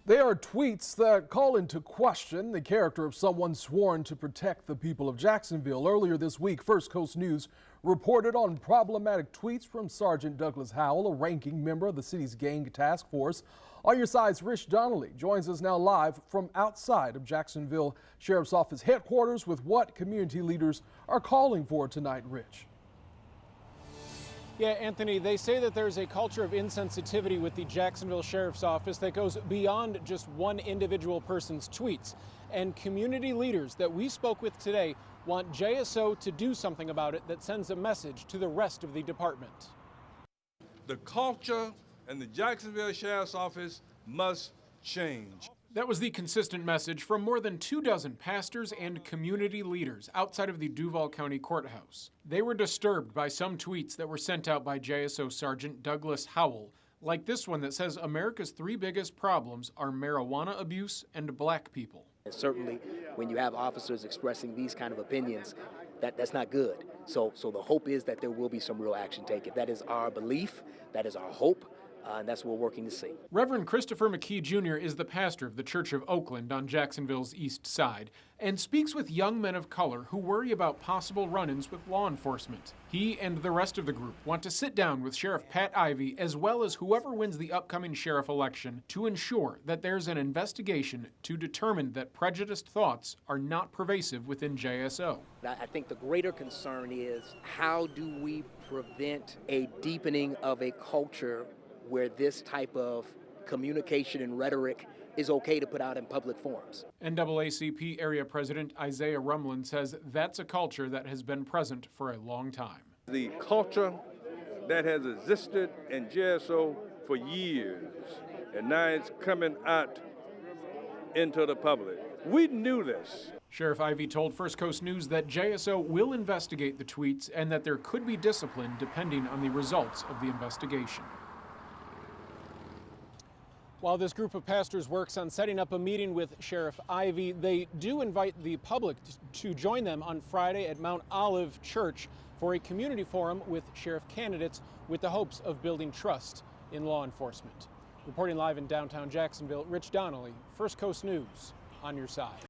They are tweets that call into question the character of someone sworn to protect the people of Jacksonville. Earlier this week, First Coast News reported on problematic tweets from Sergeant Douglas Howell, a ranking member of the city's gang task force. On Your Side's Rich Donnelly joins us now live from outside of Jacksonville Sheriff's Office headquarters with what community leaders are calling for tonight, Rich. Yeah, Anthony, they say that there's a culture of insensitivity with the Jacksonville Sheriff's Office that goes beyond just one individual person's tweets. And community leaders that we spoke with today want JSO to do something about it that sends a message to the rest of the department. The culture and the Jacksonville Sheriff's Office must change. That was the consistent message from more than 24 pastors and community leaders outside of the Duval County Courthouse. They were disturbed by some tweets that were sent out by JSO Sergeant Douglas Howell, like this one that says America's 3 biggest problems are marijuana abuse and black people. And certainly when you have officers expressing these kind of opinions, that's not good. So the hope is that there will be some real action taken. That is our belief, that is our hope. And that's what we're working to see. Reverend Christopher McKee Jr. is the pastor of the Church of Oakland on Jacksonville's east side and speaks with young men of color who worry about possible run-ins with law enforcement. He and the rest of the group want to sit down with Sheriff Pat Ivey as well as whoever wins the upcoming sheriff election to ensure that there's an investigation to determine that prejudiced thoughts are not pervasive within JSO. I think the greater concern is how do we prevent a deepening of a culture where this type of communication and rhetoric is okay to put out in public forums. NAACP Area President Isaiah Rumlin says that's a culture that has been present for a long time. The culture that has existed in JSO for years, and now it's coming out into the public. We knew this. Sheriff Ivey told First Coast News that JSO will investigate the tweets and that there could be discipline depending on the results of the investigation. While this group of pastors works on setting up a meeting with Sheriff Ivey, they do invite the public to join them on Friday at Mount Olive Church for a community forum with sheriff candidates with the hopes of building trust in law enforcement. Reporting live in downtown Jacksonville, Rich Donnelly, First Coast News, on your side.